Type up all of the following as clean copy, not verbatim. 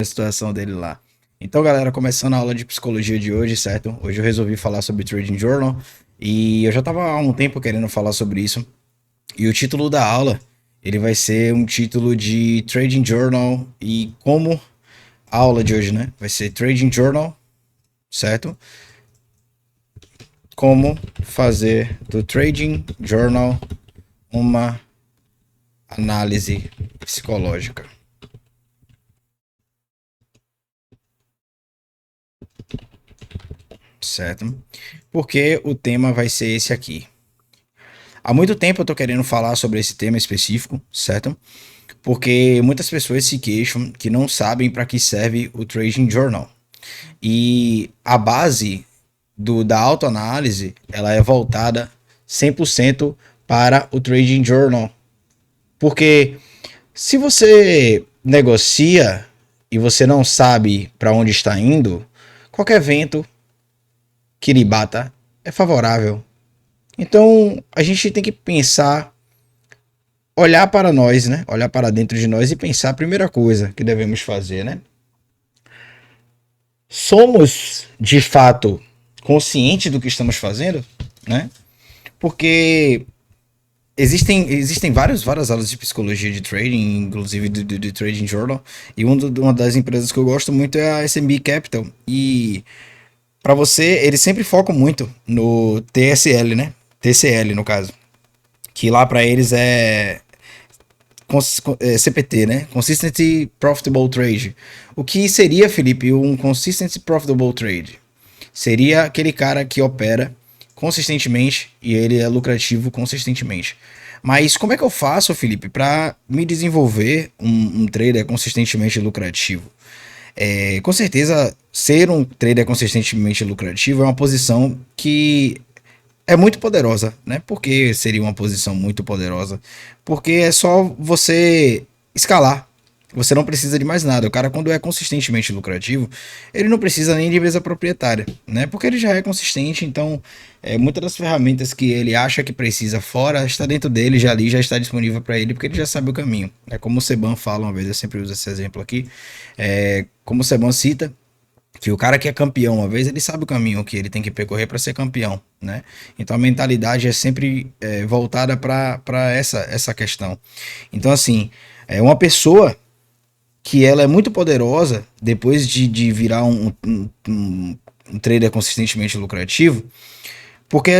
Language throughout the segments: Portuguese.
A situação dele lá. Então, galera, começando a aula de psicologia de hoje, certo? Hoje eu resolvi falar sobre Trading Journal e eu já tava há um tempo querendo falar sobre isso. E o título da aula, ele vai ser um título de Trading Journal e como a aula de hoje, né? Vai ser Trading Journal, certo? Como fazer do Trading Journal uma análise psicológica, certo? Porque o tema vai ser esse aqui. Há muito tempo eu tô querendo falar sobre esse tema específico, certo? Porque muitas pessoas se queixam que não sabem para que serve o Trading Journal. E a base da autoanálise, ela é voltada 100% para o Trading Journal. Porque se você negocia e você não sabe para onde está indo, qualquer vento que lhe bata é favorável. Então, a gente tem que pensar, olhar para nós, né? Olhar para dentro de nós e pensar a primeira coisa que devemos fazer, né? Somos de fato conscientes do que estamos fazendo, né? Porque existem várias aulas de psicologia de trading, inclusive do Trading Journal, e uma das empresas que eu gosto muito é a SMB Capital. E para você, eles sempre focam muito no TSL, né? TCL no caso, que lá para eles é CPT, né? Consistent Profitable Trade. O que seria, Felipe, um Consistent Profitable Trade? Seria aquele cara que opera consistentemente e ele é lucrativo consistentemente. Mas como é que eu faço, Felipe, para me desenvolver um trader consistentemente lucrativo? Com certeza, ser um trader consistentemente lucrativo é uma posição que é muito poderosa, né? Por que seria uma posição muito poderosa? Porque é só você escalar. Você não precisa de mais nada. O cara, quando é consistentemente lucrativo, ele não precisa nem de mesa proprietária, né? Porque ele já é consistente, então muitas das ferramentas que ele acha que precisa fora está dentro dele, já ali, já está disponível para ele, porque ele já sabe o caminho. É como o Seban fala uma vez, eu sempre uso esse exemplo aqui. Como o Seban cita, que o cara que é campeão uma vez, ele sabe o caminho que ele tem que percorrer para ser campeão, né? Então a mentalidade é sempre voltada para essa questão. Então, assim, uma pessoa que ela é muito poderosa depois de virar um trader consistentemente lucrativo, porque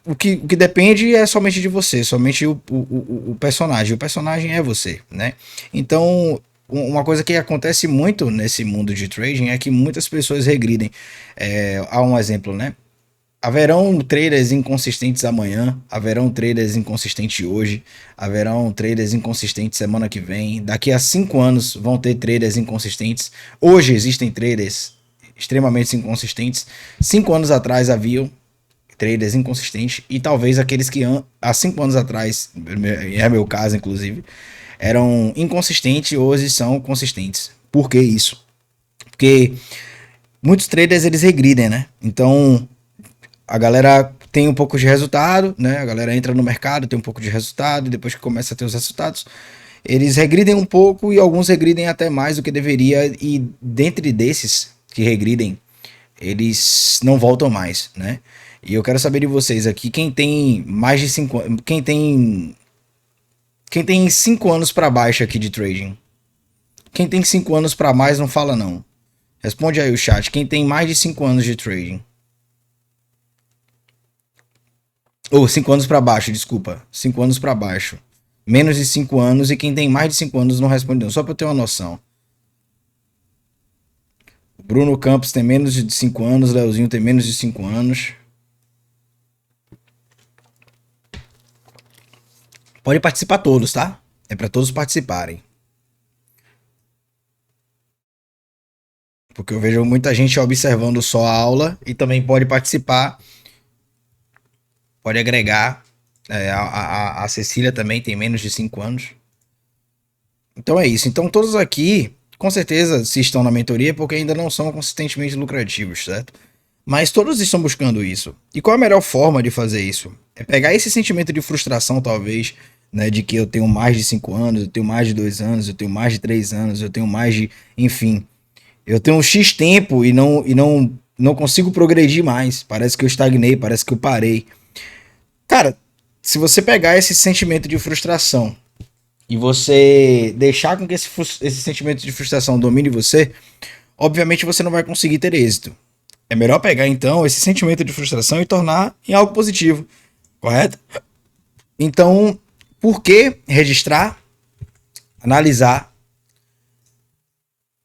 o que depende é somente de você, somente o personagem. O personagem é você, né? Então, uma coisa que acontece muito nesse mundo de trading é que muitas pessoas regridem. Há um exemplo, né? Haverão traders inconsistentes amanhã, haverão traders inconsistentes hoje, haverão traders inconsistentes semana que vem. Daqui a 5 anos vão ter traders inconsistentes. Hoje existem traders extremamente inconsistentes. 5 anos atrás haviam traders inconsistentes e talvez aqueles que há 5 anos atrás, é meu caso inclusive, eram inconsistentes hoje são consistentes. Por que isso? Porque muitos traders eles regridem, né? Então a galera tem um pouco de resultado, né? A galera entra no mercado, tem um pouco de resultado, e depois que começa a ter os resultados, eles regridem um pouco e alguns regridem até mais do que deveria, e dentre desses que regridem, eles não voltam mais, né? E eu quero saber de vocês aqui, quem tem mais de 5 anos, quem tem 5 anos para baixo aqui de trading. Quem tem 5 anos para mais não fala não. Responde aí o chat, quem tem mais de 5 anos de trading. Ou 5 anos para baixo, desculpa. 5 anos para baixo. Menos de 5 anos e quem tem mais de 5 anos não responde não, só para eu ter uma noção. Bruno Campos tem menos de 5 anos, Leozinho tem menos de 5 anos. Pode participar todos, tá? É para todos participarem. Porque eu vejo muita gente observando só a aula e também pode participar, pode agregar. A Cecília também tem menos de 5 anos. Então é isso. Então todos aqui, com certeza, se estão na mentoria, porque ainda não são consistentemente lucrativos, certo? Mas todos estão buscando isso. E qual a melhor forma de fazer isso? É pegar esse sentimento de frustração, talvez, né? De que eu tenho mais de 5 anos, eu tenho mais de 2 anos, eu tenho mais de 3 anos, eu tenho mais de. Enfim, eu tenho um X tempo e não consigo progredir mais. Parece que eu estagnei, parece que eu parei. Cara, se você pegar esse sentimento de frustração e você deixar com que esse sentimento de frustração domine você, obviamente você não vai conseguir ter êxito. É melhor pegar então esse sentimento de frustração e tornar em algo positivo, correto? Então, por que registrar, analisar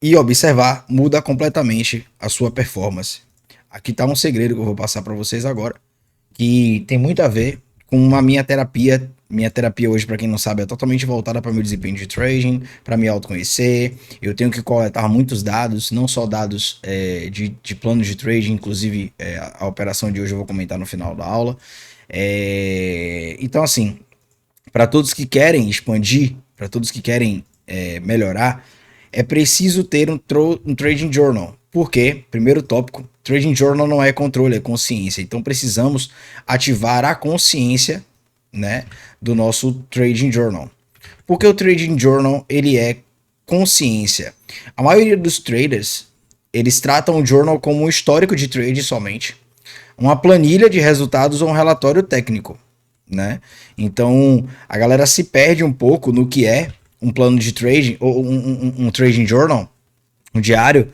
e observar muda completamente a sua performance? Aqui está um segredo que eu vou passar para vocês agora, que tem muito a ver com a minha terapia. Minha terapia hoje, para quem não sabe, é totalmente voltada para meu desempenho de trading, para me autoconhecer. Eu tenho que coletar muitos dados, não só dados de planos de trading, inclusive a operação de hoje eu vou comentar no final da aula. Então, assim, para todos que querem expandir, para todos que querem melhorar, é preciso ter um Trading Journal. Por quê? Primeiro tópico, Trading Journal não é controle, é consciência. Então precisamos ativar a consciência, né, do nosso Trading Journal. Porque o Trading Journal, ele é consciência. A maioria dos traders, eles tratam o journal como um histórico de trade somente, uma planilha de resultados ou um relatório técnico, né? Então a galera se perde um pouco no que é um plano de trading ou um trading journal, um diário,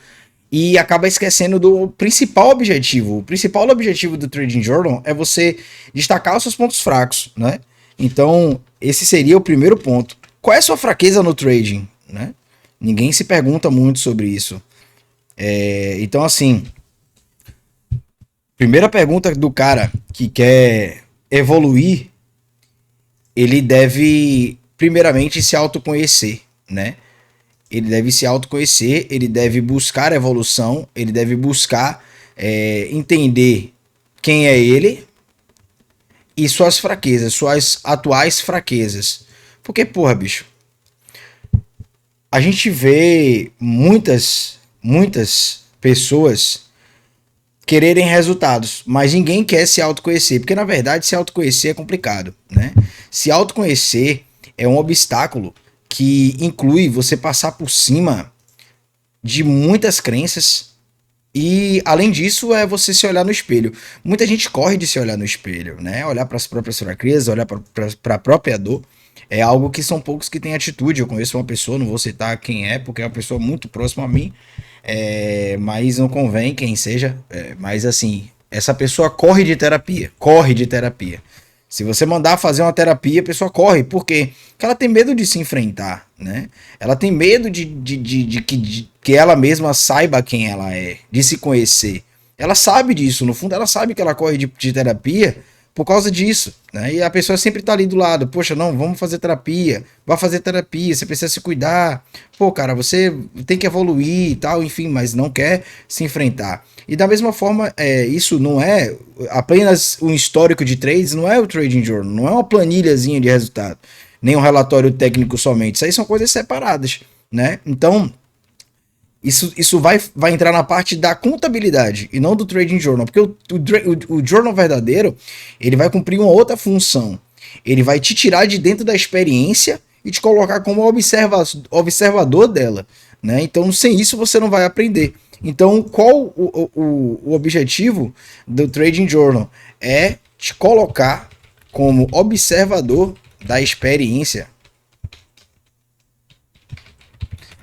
e acaba esquecendo do principal objetivo. O principal objetivo do trading journal é você destacar os seus pontos fracos, né? Então esse seria o primeiro ponto. Qual é a sua fraqueza no trading, né? Ninguém se pergunta muito sobre isso. Então assim, primeira pergunta do cara que quer evoluir, ele deve primeiramente se autoconhecer, né? Ele deve se autoconhecer, ele deve buscar evolução, ele deve buscar entender quem é ele e suas fraquezas, suas atuais fraquezas. Porque, porra, bicho, a gente vê muitas pessoas quererem resultados, mas ninguém quer se autoconhecer, porque na verdade se autoconhecer é complicado, né? Se autoconhecer é um obstáculo que inclui você passar por cima de muitas crenças e além disso é você se olhar no espelho. Muita gente corre de se olhar no espelho, né? Olhar para as próprias fraquezas, olhar para a própria dor. É algo que são poucos que têm atitude. Eu conheço uma pessoa, não vou citar quem é, porque é uma pessoa muito próxima a mim, mas não convém quem seja. Mas assim, essa pessoa corre de terapia. Corre de terapia. Se você mandar fazer uma terapia, a pessoa corre. Por quê? Porque ela tem medo de se enfrentar, né? Ela tem medo de que ela mesma saiba quem ela é, de se conhecer. Ela sabe disso, no fundo ela sabe que ela corre de terapia por causa disso, né? E a pessoa sempre tá ali do lado, poxa, não, vamos fazer terapia, vai fazer terapia, você precisa se cuidar, pô, cara, você tem que evoluir e tal, enfim, mas não quer se enfrentar. E da mesma forma, isso não é apenas um histórico de trades, não é o Trading Journal, não é uma planilhazinha de resultado, nem um relatório técnico somente, isso aí são coisas separadas, né? Então, isso vai entrar na parte da contabilidade e não do Trading Journal, porque o Journal verdadeiro, ele vai cumprir uma outra função. Ele vai te tirar de dentro da experiência e te colocar como observador dela, né? Então, sem isso, você não vai aprender. Então, qual o objetivo do Trading Journal? É te colocar como observador da experiência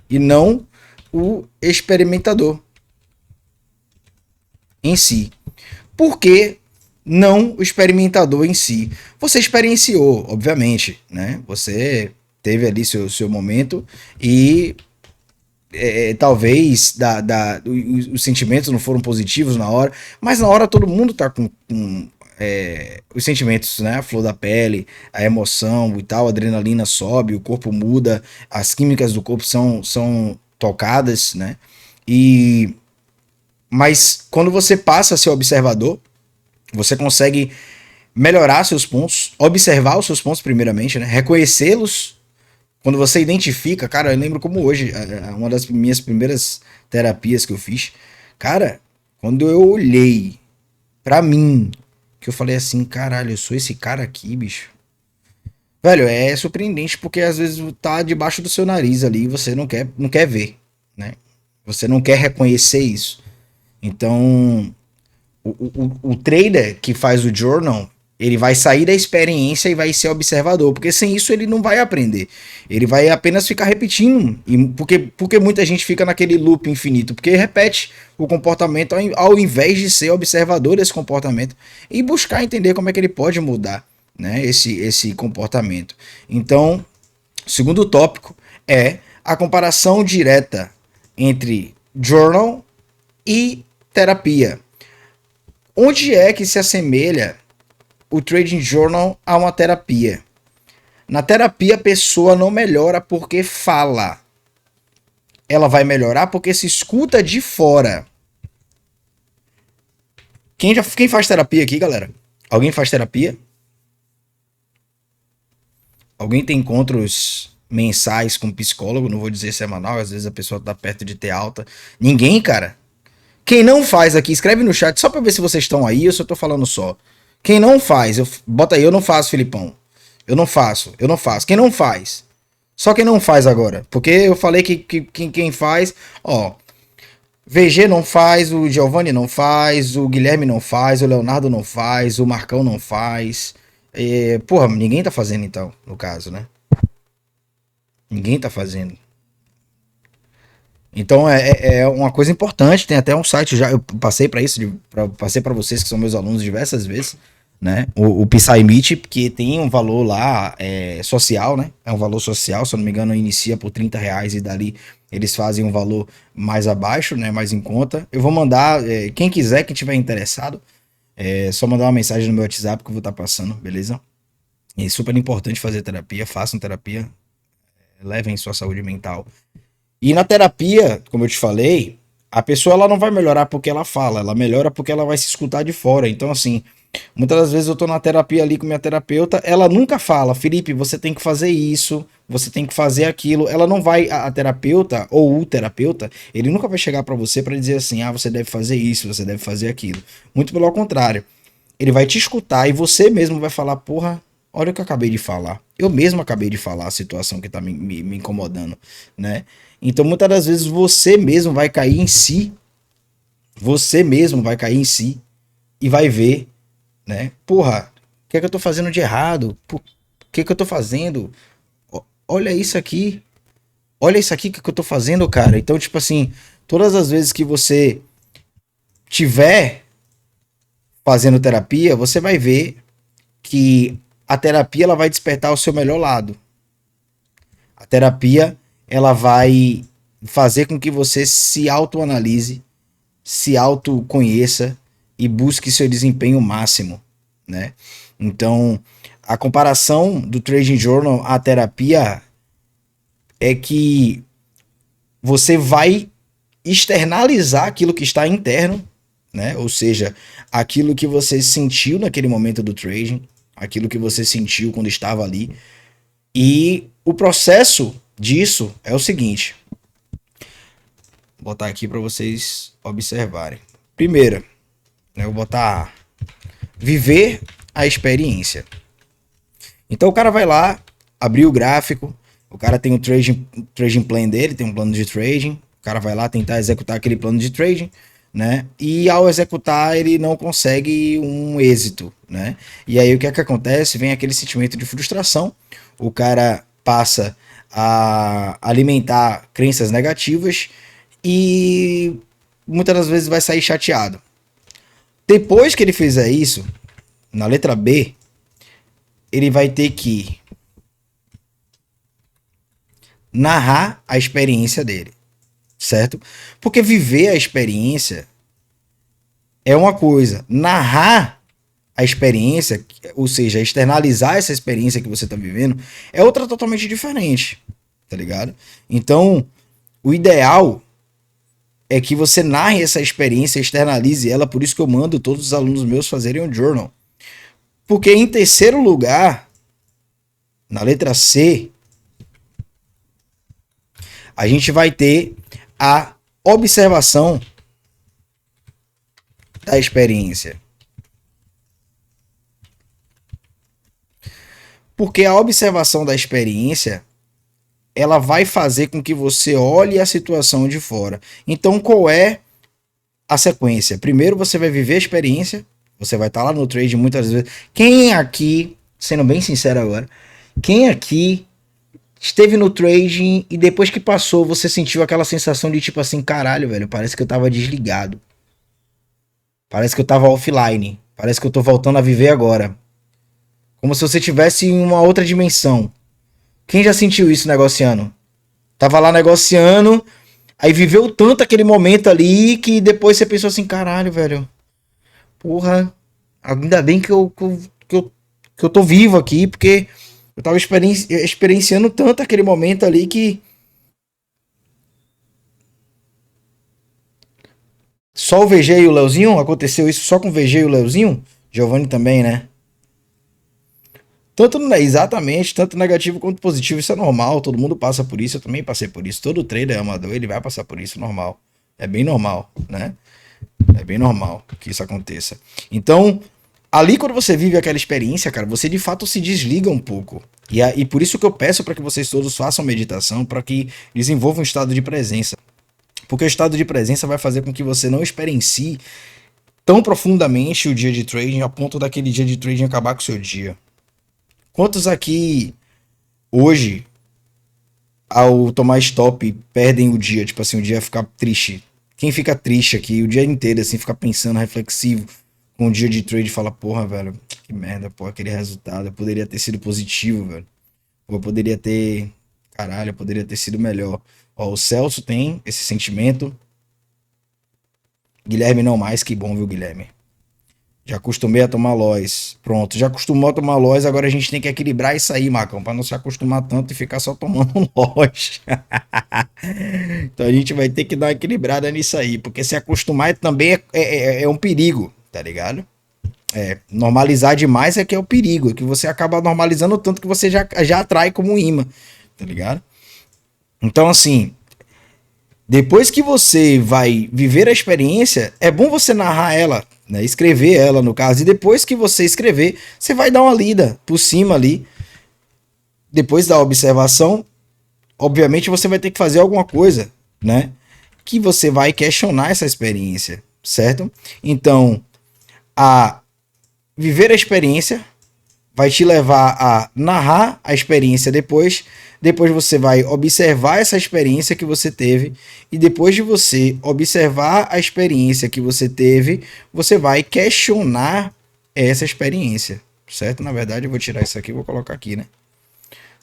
e não o experimentador em si. Por que não o experimentador em si? Você experienciou, obviamente, né? Você teve ali seu momento e talvez os sentimentos não foram positivos na hora, mas na hora todo mundo tá com os sentimentos, né? A flor da pele, a emoção e tal, a adrenalina sobe, o corpo muda, as químicas do corpo são tocadas, né? Mas quando você passa a ser observador, você consegue melhorar seus pontos, observar os seus pontos primeiramente, né? Reconhecê-los. Quando você identifica, cara, eu lembro como hoje, uma das minhas primeiras terapias que eu fiz, cara, quando eu olhei pra mim, que eu falei assim, caralho, eu sou esse cara aqui, bicho. Velho, é surpreendente porque às vezes tá debaixo do seu nariz ali e você não quer ver, né? Você não quer reconhecer isso. Então, o trader que faz o journal, ele vai sair da experiência e vai ser observador, porque sem isso ele não vai aprender. Ele vai apenas ficar repetindo. Porque muita gente fica naquele loop infinito, porque repete o comportamento ao invés de ser observador desse comportamento e buscar entender como é que ele pode mudar, né, esse comportamento. Então, o segundo tópico é a comparação direta entre journal e terapia. Onde é que se assemelha o Trading Journal a uma terapia? Na terapia, a pessoa não melhora porque fala. Ela vai melhorar porque se escuta de fora. Quem faz terapia aqui, galera? Alguém faz terapia? Alguém tem encontros mensais com psicólogo? Não vou dizer semanal, às vezes a pessoa tá perto de ter alta. Ninguém, cara. Quem não faz aqui, escreve no chat só pra ver se vocês estão aí ou se eu tô falando só. Quem não faz, bota aí, eu não faço, Filipão. Eu não faço. Quem não faz? Só quem não faz agora. Porque eu falei que quem faz, ó. VG não faz, o Giovanni não faz, o Guilherme não faz, o Leonardo não faz, o Marcão não faz. Porra, ninguém tá fazendo então, no caso, né? Ninguém tá fazendo. Então é uma coisa importante, tem até um site já, eu passei para isso, passei para vocês que são meus alunos diversas vezes, né? O PsyMeet, que tem um valor lá social, né? É um valor social, se eu não me engano, inicia por R$ 30 e dali eles fazem um valor mais abaixo, né? Mais em conta. Eu vou mandar, quem quiser, quem tiver interessado, é só mandar uma mensagem no meu WhatsApp que eu vou estar passando, beleza? E é super importante fazer terapia, façam terapia, levem sua saúde mental. E na terapia, como eu te falei, a pessoa ela não vai melhorar porque ela fala, ela melhora porque ela vai se escutar de fora. Então, assim, muitas das vezes eu tô na terapia ali com minha terapeuta, ela nunca fala, Felipe, você tem que fazer isso, você tem que fazer aquilo. Ela não vai, a terapeuta ou o terapeuta, ele nunca vai chegar para você para dizer assim, ah, você deve fazer isso, você deve fazer aquilo. Muito pelo contrário. Ele vai te escutar e você mesmo vai falar, porra, olha o que eu acabei de falar. Eu mesmo acabei de falar a situação que tá me incomodando, né? Então muitas das vezes você mesmo vai cair em si, você mesmo vai cair em si e vai ver, né? Porra, o que é que eu tô fazendo de errado? O que é que eu tô fazendo? Olha isso aqui, olha isso aqui que eu tô fazendo, cara. Então, tipo assim, todas as vezes que você tiver fazendo terapia, você vai ver que a terapia ela vai despertar o seu melhor lado. A terapia ela vai fazer com que você se autoanalise, se autoconheça e busque seu desempenho máximo, né? Então, a comparação do Trading Journal à terapia é que você vai externalizar aquilo que está interno, né? Ou seja, aquilo que você sentiu naquele momento do trading, aquilo que você sentiu quando estava ali. E o processo disso é o seguinte: vou botar aqui para vocês observarem. Primeiro, né, eu vou botar viver a experiência. Então o cara vai lá, abrir o gráfico, o cara tem o trading plan dele, tem um plano de trading, o cara vai lá tentar executar aquele plano de trading, né? E ao executar ele não consegue um êxito, né? E aí o que é que acontece? Vem aquele sentimento de frustração, o cara passa a alimentar crenças negativas e muitas das vezes vai sair chateado. Depois que ele fizer isso, na letra B, ele vai ter que narrar a experiência dele, certo? Porque viver a experiência é uma coisa, narrar a experiência, ou seja, externalizar essa experiência que você está vivendo, é outra totalmente diferente, tá ligado? Então, o ideal é que você narre essa experiência, externalize ela, por isso que eu mando todos os alunos meus fazerem um journal. Porque em terceiro lugar, na letra C, a gente vai ter a observação da experiência. Porque a observação da experiência, ela vai fazer com que você olhe a situação de fora. Então, qual é a sequência? Primeiro, você vai viver a experiência, você vai estar lá no trade muitas vezes. Quem aqui, sendo bem sincero agora, quem aqui esteve no trading e depois que passou, você sentiu aquela sensação de tipo assim, caralho, velho, parece que eu tava desligado. Parece que eu tava offline. Parece que eu tô voltando a viver agora. Como se você tivesse em uma outra dimensão. Quem já sentiu isso negociando? Tava lá negociando, aí viveu tanto aquele momento ali que depois você pensou assim, caralho, velho. Porra, ainda bem que eu tô vivo aqui, porque eu tava experienciando tanto aquele momento ali que só o VG e o Leozinho? Aconteceu isso só com o VG e o Leozinho? Giovanni também, né? Tanto, exatamente, tanto negativo quanto positivo, isso é normal, todo mundo passa por isso, eu também passei por isso. Todo trader é amador, ele vai passar por isso, normal. É bem normal, né? É bem normal que isso aconteça. Então, ali quando você vive aquela experiência, cara, você de fato se desliga um pouco. E por isso que eu peço para que vocês todos façam meditação, para que desenvolvam um estado de presença. Porque o estado de presença vai fazer com que você não experiencie tão profundamente o dia de trading a ponto daquele dia de trading acabar com o seu dia. Quantos aqui hoje, ao tomar stop, perdem o dia? Tipo assim, o dia fica triste. Quem fica triste aqui o dia inteiro, assim, fica pensando, reflexivo, com o dia de trade, fala, porra, velho, que merda, porra, aquele resultado, poderia ter sido positivo, velho. Ou poderia ter, caralho, poderia ter sido melhor. Ó, o Celso tem esse sentimento. Guilherme não mais, que bom, viu, Guilherme? Já acostumei a tomar Lois. Pronto, já acostumou a tomar Lois, agora a gente tem que equilibrar isso aí, Marcão, pra não se acostumar tanto e ficar só tomando Lois. Então a gente vai ter que dar uma equilibrada nisso aí, porque se acostumar também é um perigo, tá ligado? Normalizar demais é que é o perigo, é que você acaba normalizando tanto que você já atrai como um imã, tá ligado? Então, assim, depois que você vai viver a experiência, é bom você narrar ela, né? Escrever ela, no caso. E depois que você escrever, você vai dar uma lida por cima ali. Depois da observação, obviamente você vai ter que fazer alguma coisa, né? Que você vai questionar essa experiência, certo? Então, a viver a experiência vai te levar a narrar a experiência depois. Depois você vai observar essa experiência que você teve. E depois de você observar a experiência que você teve, você vai questionar essa experiência. Certo? Na verdade, eu vou tirar isso aqui e vou colocar aqui, né?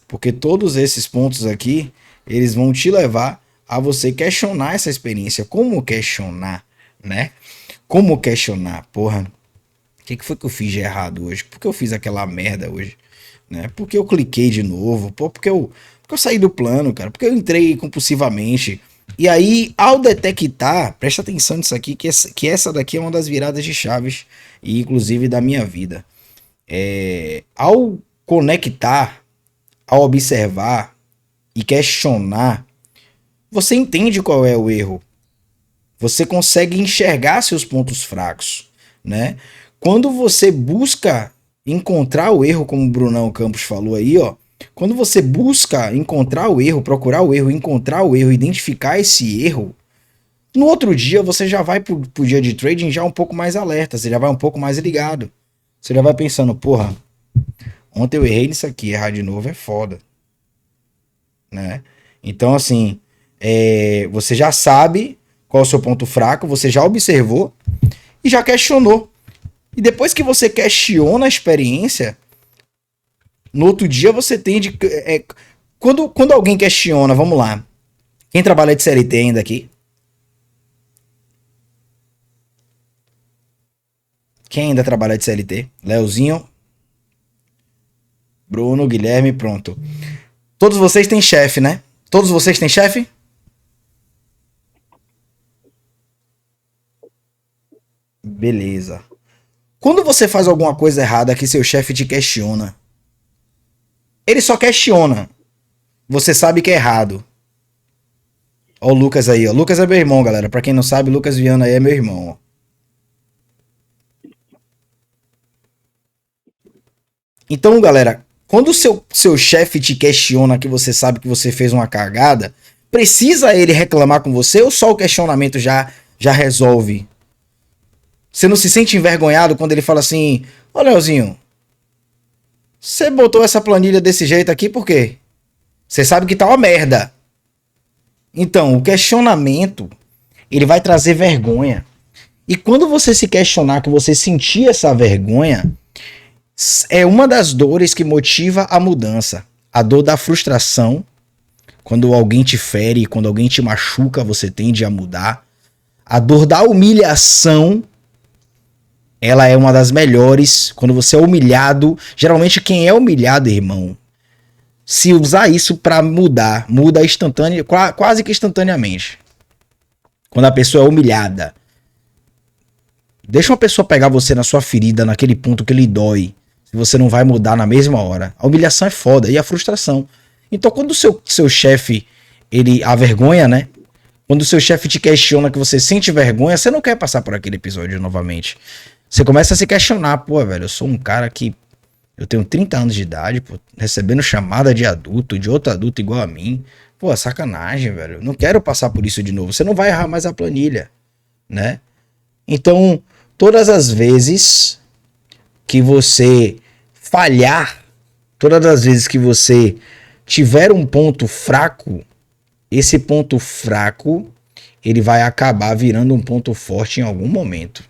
Porque todos esses pontos aqui, eles vão te levar a você questionar essa experiência. Como questionar, né? Como questionar? Porra, o que foi que eu fiz de errado hoje? Por que eu fiz aquela merda hoje? Né? Por que eu cliquei de novo? Pô, porque eu saí do plano, cara? Porque eu entrei compulsivamente. E aí, ao detectar, presta atenção nisso aqui, que essa daqui é uma das viradas de chaves, e inclusive da minha vida. Ao conectar, ao observar e questionar, você entende qual é o erro. Você consegue enxergar seus pontos fracos, né? Quando você busca encontrar o erro, como o Brunão Campos falou aí, ó, quando você busca encontrar o erro, procurar o erro, encontrar o erro, identificar esse erro, no outro dia você já vai pro dia de trading já um pouco mais alerta, você já vai um pouco mais ligado. Você já vai pensando, porra, ontem eu errei nisso aqui, errar de novo é foda, né? Então, assim, você já sabe qual é o seu ponto fraco, você já observou e já questionou. E depois que você questiona a experiência, no outro dia você tende. Quando alguém questiona, vamos lá. Quem trabalha de CLT ainda aqui? Quem ainda trabalha de CLT? Leozinho, Bruno, Guilherme, pronto. Todos vocês têm chefe, né? Todos vocês têm chefe? Beleza. Quando você faz alguma coisa errada que seu chefe te questiona, ele só questiona. Você sabe que é errado. Ó o Lucas aí, ó. Lucas é meu irmão, galera. Pra quem não sabe, Lucas Viana aí é meu irmão, ó. Então, galera, Quando o seu chefe te questiona que você sabe que você fez uma cagada, precisa ele reclamar com você ou só o questionamento já resolve? Você não se sente envergonhado quando ele fala assim: ô Leozinho, você botou essa planilha desse jeito aqui por quê? Você sabe que tá uma merda. Então, o questionamento, ele vai trazer vergonha. E quando você se questionar, que você sentir essa vergonha, é uma das dores que motiva a mudança. A dor da frustração, quando alguém te fere, quando alguém te machuca, você tende a mudar. A dor da humilhação, ela é uma das melhores. Quando você é humilhado, geralmente quem é humilhado, irmão, se usar isso pra mudar, muda quase que instantaneamente. Quando a pessoa é humilhada. Deixa uma pessoa pegar você na sua ferida, naquele ponto que lhe dói. Se você não vai mudar na mesma hora. A humilhação é foda. E a frustração. Então quando o seu chefe, a vergonha, né? Quando o seu chefe te questiona que você sente vergonha, você não quer passar por aquele episódio novamente. Você começa a se questionar. Pô, velho, eu sou um cara que... Eu tenho 30 anos de idade, pô, recebendo chamada de adulto, de outro adulto igual a mim. Pô, sacanagem, velho. Não quero passar por isso de novo. Você não vai errar mais a planilha, né? Então, todas as vezes que você falhar, todas as vezes que você tiver um ponto fraco, esse ponto fraco, ele vai acabar virando um ponto forte em algum momento.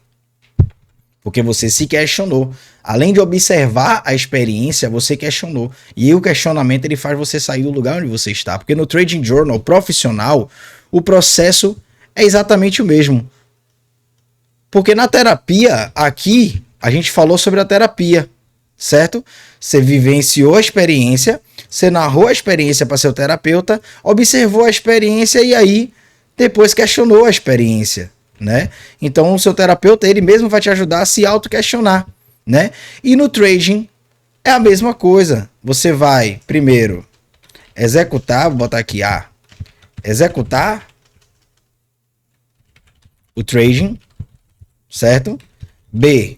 Porque você se questionou. Além de observar a experiência, você questionou. E o questionamento ele faz você sair do lugar onde você está. Porque no Trading Journal profissional, o processo é exatamente o mesmo. Porque na terapia, aqui, a gente falou sobre a terapia, certo? Você vivenciou a experiência, você narrou a experiência para seu terapeuta, observou a experiência e aí depois questionou a experiência, né? Então o seu terapeuta, ele mesmo vai te ajudar a se auto-questionar, né? E no trading é a mesma coisa. Você vai, primeiro, executar, vou botar aqui A, executar o trading, certo? B,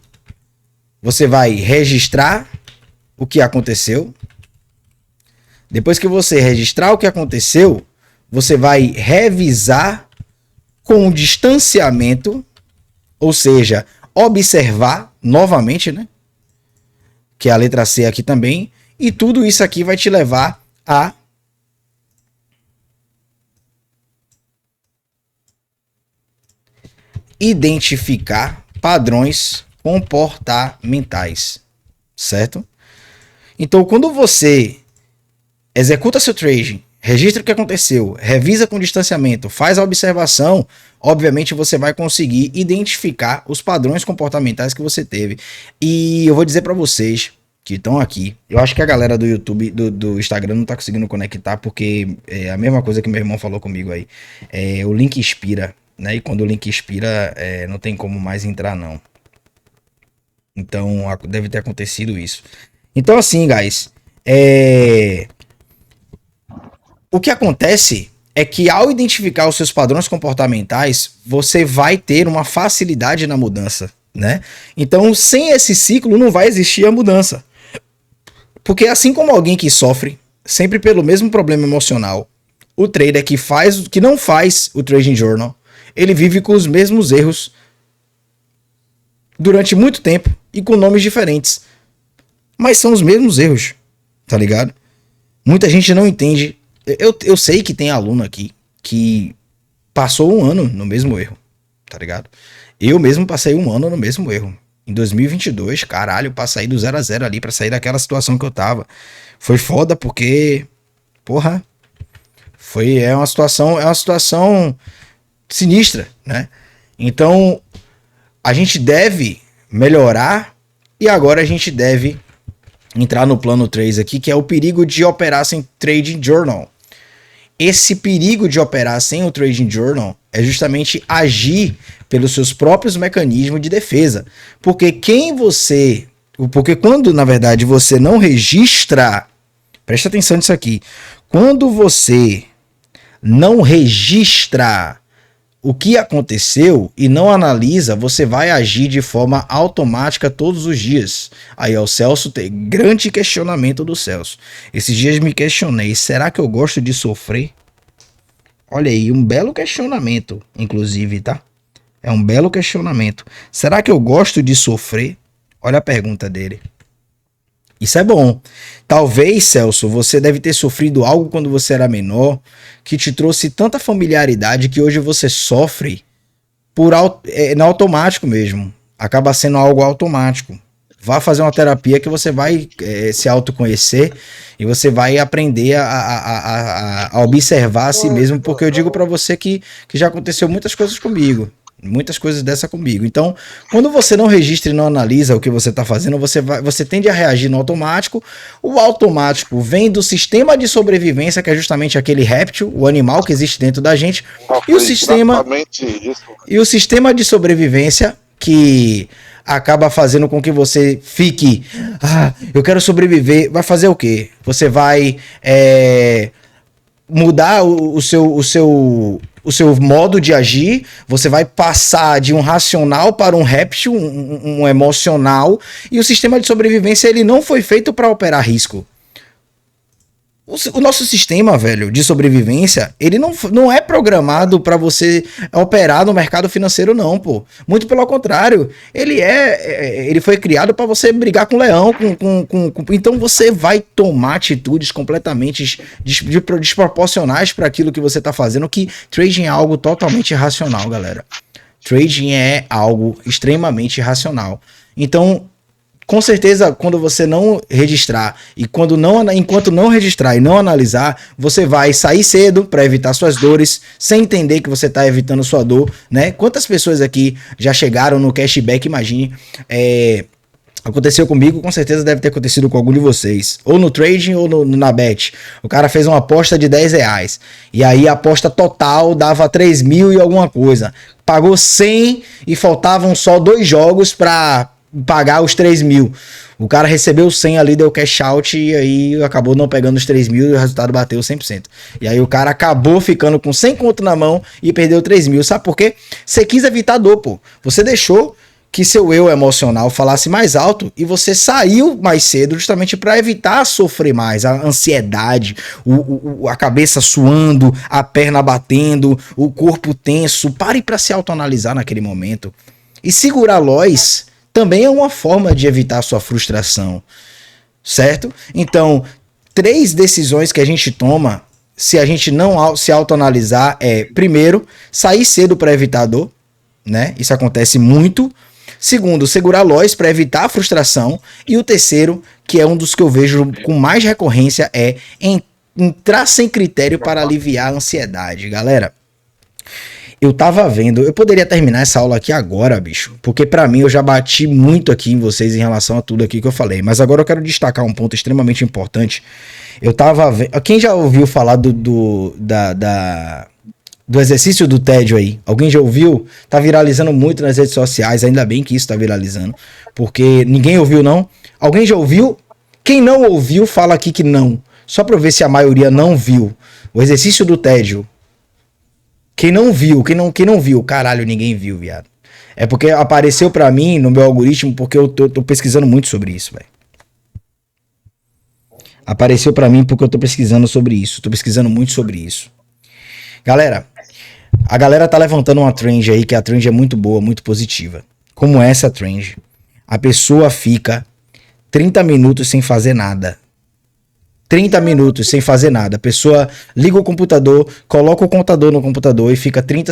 você vai registrar o que aconteceu. Depois que você registrar o que aconteceu, você vai revisar com distanciamento, ou seja, observar novamente, né? Que é a letra C aqui também. E tudo isso aqui vai te levar a identificar padrões comportamentais, certo? Então, quando você executa seu trading, registra o que aconteceu, revisa com distanciamento, faz a observação, obviamente você vai conseguir identificar os padrões comportamentais que você teve. E eu vou dizer para vocês que estão aqui, eu acho que a galera do YouTube, do Instagram não tá conseguindo conectar, porque é a mesma coisa que meu irmão falou comigo aí. O link expira, né? E quando o link expira, não tem como mais entrar, não. Então, deve ter acontecido isso. Então, assim, guys, o que acontece é que ao identificar os seus padrões comportamentais, você vai ter uma facilidade na mudança, né? Então, sem esse ciclo, não vai existir a mudança. Porque assim como alguém que sofre sempre pelo mesmo problema emocional, o trader que não faz o Trading Journal, ele vive com os mesmos erros durante muito tempo e com nomes diferentes. Mas são os mesmos erros, tá ligado? Muita gente não entende. Eu sei que tem aluno aqui que passou um ano no mesmo erro, tá ligado? Eu mesmo passei um ano no mesmo erro. Em 2022, caralho, pra sair do 0 a 0 ali, pra sair daquela situação que eu tava. Foi foda porque, porra, é uma situação sinistra, né? Então, a gente deve melhorar e agora a gente deve entrar no plano 3 aqui, que é o perigo de operar sem Trading Journal. Esse perigo de operar sem o Trading Journal é justamente agir pelos seus próprios mecanismos de defesa. Porque quando, na verdade, você não registra, presta atenção nisso aqui, quando você não registra o que aconteceu e não analisa, você vai agir de forma automática todos os dias. Aí é o Celso, tem grande questionamento do Celso. Esses dias me questionei, será que eu gosto de sofrer? Olha aí, um belo questionamento, inclusive, tá? É um belo questionamento. Será que eu gosto de sofrer? Olha a pergunta dele. Isso é bom. Talvez, Celso, você deve ter sofrido algo quando você era menor que te trouxe tanta familiaridade que hoje você sofre no automático mesmo. Acaba sendo algo automático. Vá fazer uma terapia que você vai se autoconhecer e você vai aprender a observar a si mesmo, porque eu digo pra você que já aconteceu muitas coisas comigo. Muitas coisas dessa comigo. Então, quando você não registra e não analisa o que você está fazendo, você tende a reagir no automático. O automático vem do sistema de sobrevivência, que é justamente aquele réptil, o animal que existe dentro da gente. E o sistema de sobrevivência que acaba fazendo com que você fique, eu quero sobreviver, vai fazer o quê? Você vai mudar o seu modo de agir, você vai passar de um racional para um réptil, um emocional, e o sistema de sobrevivência ele não foi feito para operar risco. O nosso sistema, velho, de sobrevivência, ele não é programado para você operar no mercado financeiro, não, pô. Muito pelo contrário. Ele foi criado para você brigar com o leão, então você vai tomar atitudes completamente desproporcionais para aquilo que você tá fazendo, que trading é algo totalmente irracional, galera. Trading é algo extremamente irracional. Então, com certeza, quando você não registrar enquanto não registrar e não analisar, você vai sair cedo para evitar suas dores, sem entender que você está evitando sua dor, né? Quantas pessoas aqui já chegaram no cashback, imagine, aconteceu comigo, com certeza deve ter acontecido com algum de vocês, ou no trading ou na bet. O cara fez uma aposta de R$10, e aí a aposta total dava 3 mil e alguma coisa, pagou 100 e faltavam só 2 jogos para pagar os 3 mil. O cara recebeu 100 ali, deu cash out e aí acabou não pegando os 3 mil e o resultado bateu 100%. E aí o cara acabou ficando com 100 conto na mão e perdeu 3 mil. Sabe por quê? Você quis evitar dor, pô. Você deixou que seu eu emocional falasse mais alto e você saiu mais cedo justamente para evitar sofrer mais, a ansiedade, a cabeça suando, a perna batendo, o corpo tenso. Pare para se autoanalisar naquele momento. E segurar loss também é uma forma de evitar sua frustração, certo? Então, 3 decisões que a gente toma, se a gente não se autoanalisar, primeiro, sair cedo para evitar dor, né? Isso acontece muito. Segundo, segurar loss para evitar a frustração. E o terceiro, que é um dos que eu vejo com mais recorrência, é entrar sem critério para aliviar a ansiedade. Galera, eu tava vendo, eu poderia terminar essa aula aqui agora, bicho, porque pra mim eu já bati muito aqui em vocês em relação a tudo aqui que eu falei, mas agora eu quero destacar um ponto extremamente importante. Eu tava vendo, quem já ouviu falar do exercício do tédio aí? Alguém já ouviu? Tá viralizando muito nas redes sociais, ainda bem que isso tá viralizando, porque ninguém ouviu não? Alguém já ouviu? Quem não ouviu, fala aqui que não, só pra eu ver se a maioria não viu. O exercício do tédio. Quem não viu, caralho, ninguém viu, viado. É porque apareceu pra mim no meu algoritmo, porque eu tô pesquisando muito sobre isso, velho. Apareceu pra mim porque eu tô pesquisando sobre isso, tô pesquisando muito sobre isso. Galera, a galera tá levantando uma trend aí, que a trend é muito boa, muito positiva. Como essa trend? A pessoa fica 30 minutos sem fazer nada. 30 minutos sem fazer nada. A pessoa liga o computador, coloca o contador no computador e fica 30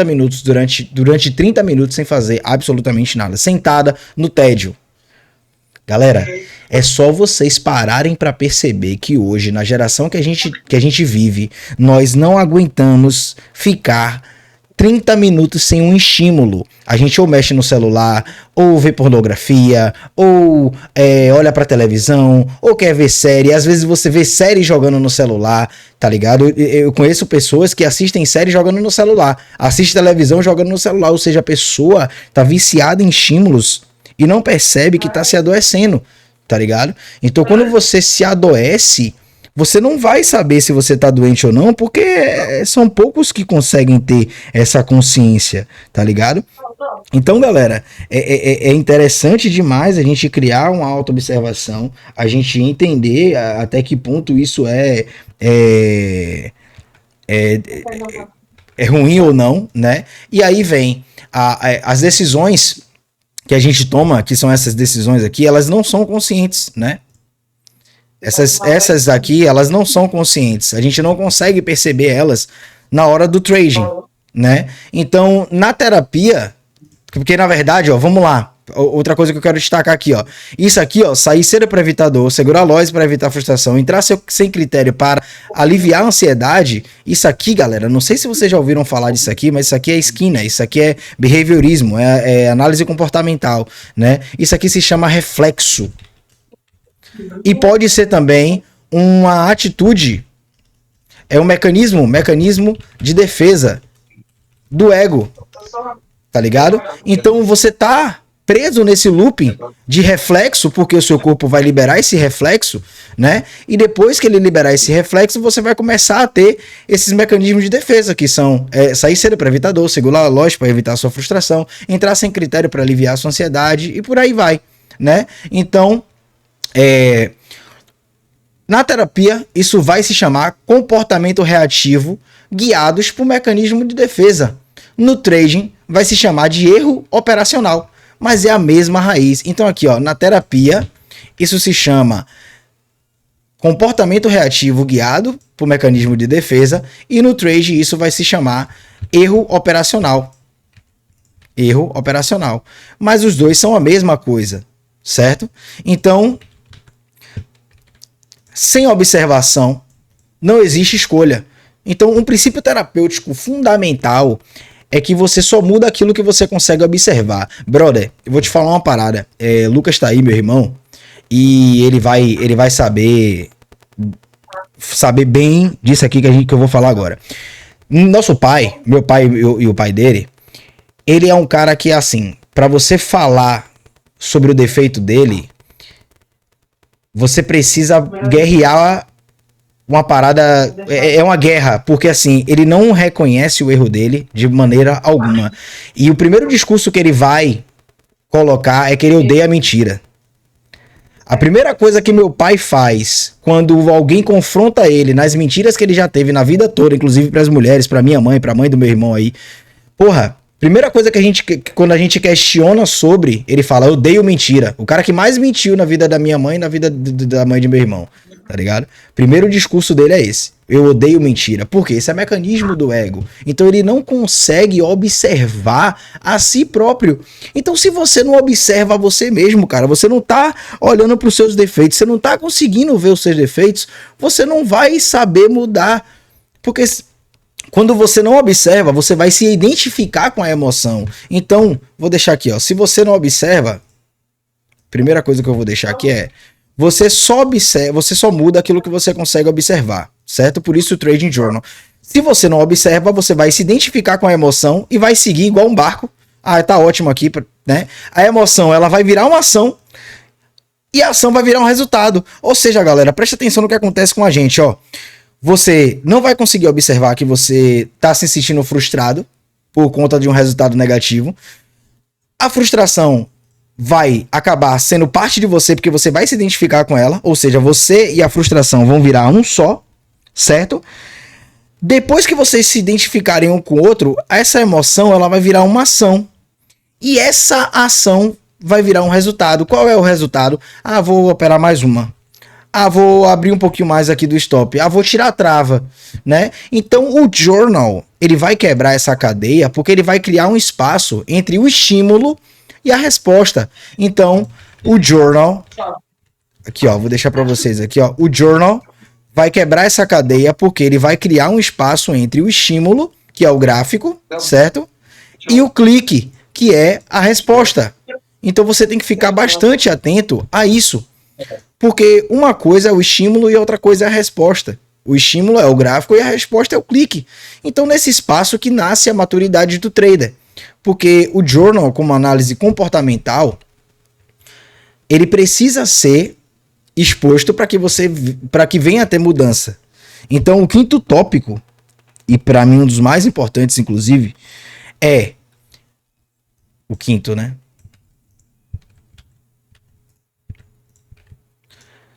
minutos durante 30 minutos sem fazer absolutamente nada. Sentada no tédio. Galera, é só vocês pararem para perceber que hoje, na geração que a gente vive, nós não aguentamos ficar 30 minutos sem um estímulo. A gente ou mexe no celular, ou vê pornografia, ou olha pra televisão, ou quer ver série. Às vezes você vê série jogando no celular, tá ligado? Eu conheço pessoas que assistem série jogando no celular, assistem televisão jogando no celular, ou seja, a pessoa tá viciada em estímulos e não percebe que tá se adoecendo, tá ligado? Então quando você se adoece, você não vai saber se você tá doente ou não, porque são poucos que conseguem ter essa consciência, tá ligado? Então, galera, é interessante demais a gente criar uma auto-observação, a gente entender até que ponto isso é, é ruim ou não, né? E aí vem as decisões que a gente toma, que são essas decisões aqui, elas não são conscientes, né? Essas aqui, elas não são conscientes. A gente não consegue perceber elas na hora do trading, né? Então, na terapia, porque na verdade, ó, vamos lá. Outra coisa que eu quero destacar aqui, ó. Isso aqui, ó, sair cedo para evitar dor, segurar loss para evitar frustração, entrar sem critério para aliviar a ansiedade. Isso aqui, galera, não sei se vocês já ouviram falar disso aqui, mas isso aqui é Skinner, isso aqui é behaviorismo, é análise comportamental, né? Isso aqui se chama reflexo. E pode ser também uma atitude, é um mecanismo de defesa do ego, tá ligado? Então você tá preso nesse looping de reflexo, porque o seu corpo vai liberar esse reflexo, né? E depois que ele liberar esse reflexo, você vai começar a ter esses mecanismos de defesa, que são sair cedo para evitar dor, segurar loss para evitar a sua frustração, entrar sem critério para aliviar a sua ansiedade e por aí vai, né? Então, na terapia, isso vai se chamar comportamento reativo guiados por mecanismo de defesa. No trading, vai se chamar de erro operacional, mas é a mesma raiz. Então aqui, ó, na terapia, isso se chama comportamento reativo guiado por mecanismo de defesa, e no trade isso vai se chamar erro operacional. Erro operacional. Mas os dois são a mesma coisa, certo? Então, sem observação, não existe escolha. Então, um princípio terapêutico fundamental é que você só muda aquilo que você consegue observar. Brother, eu vou te falar uma parada. Lucas tá aí, meu irmão, e ele vai saber bem disso aqui que eu vou falar agora. Nosso pai, meu pai e o pai dele, ele é um cara que, assim, para você falar sobre o defeito dele, você precisa guerrear uma parada, é uma guerra, porque assim, ele não reconhece o erro dele de maneira alguma. E o primeiro discurso que ele vai colocar é que ele odeia a mentira. A primeira coisa que meu pai faz quando alguém confronta ele nas mentiras que ele já teve na vida toda, inclusive para as mulheres, para minha mãe, para a mãe do meu irmão aí, porra, primeira coisa quando a gente questiona sobre, ele fala, eu odeio mentira. O cara que mais mentiu na vida da minha mãe e na vida da mãe de meu irmão, tá ligado? Primeiro discurso dele é esse. Eu odeio mentira. Por quê? Esse é mecanismo do ego. Então ele não consegue observar a si próprio. Então se você não observa você mesmo, cara, você não tá olhando para os seus defeitos, você não tá conseguindo ver os seus defeitos, você não vai saber mudar. Porque quando você não observa, você vai se identificar com a emoção. Então, vou deixar aqui, ó. Se você não observa, primeira coisa que eu vou deixar aqui é você só observa, você só muda aquilo que você consegue observar, certo? Por isso o Trading Journal. Se você não observa, você vai se identificar com a emoção e vai seguir igual um barco. Ah, tá ótimo aqui, né? A emoção, ela vai virar uma ação e a ação vai virar um resultado. Ou seja, galera, preste atenção no que acontece com a gente, ó. Você não vai conseguir observar que você está se sentindo frustrado por conta de um resultado negativo. A frustração vai acabar sendo parte de você porque você vai se identificar com ela. Ou seja, você e a frustração vão virar um só, certo? Depois que vocês se identificarem um com o outro, essa emoção ela vai virar uma ação. E essa ação vai virar um resultado. Qual é o resultado? Ah, vou operar mais uma. Ah, vou abrir um pouquinho mais aqui do stop. Ah, vou tirar a trava, né? Então o journal, ele vai quebrar essa cadeia porque ele vai criar um espaço entre o estímulo e a resposta. Então, o journal, aqui ó, vou deixar para vocês aqui ó, o journal vai quebrar essa cadeia porque ele vai criar um espaço entre o estímulo, que é o gráfico, certo? E o clique, que é a resposta. Então você tem que ficar bastante atento a isso. Porque uma coisa é o estímulo e outra coisa é a resposta. O estímulo é o gráfico e a resposta é o clique. Então, nesse espaço que nasce a maturidade do trader. Porque o journal, como análise comportamental, ele precisa ser exposto para que venha a ter mudança. Então, o quinto tópico, e para mim um dos mais importantes, inclusive, é o quinto, né?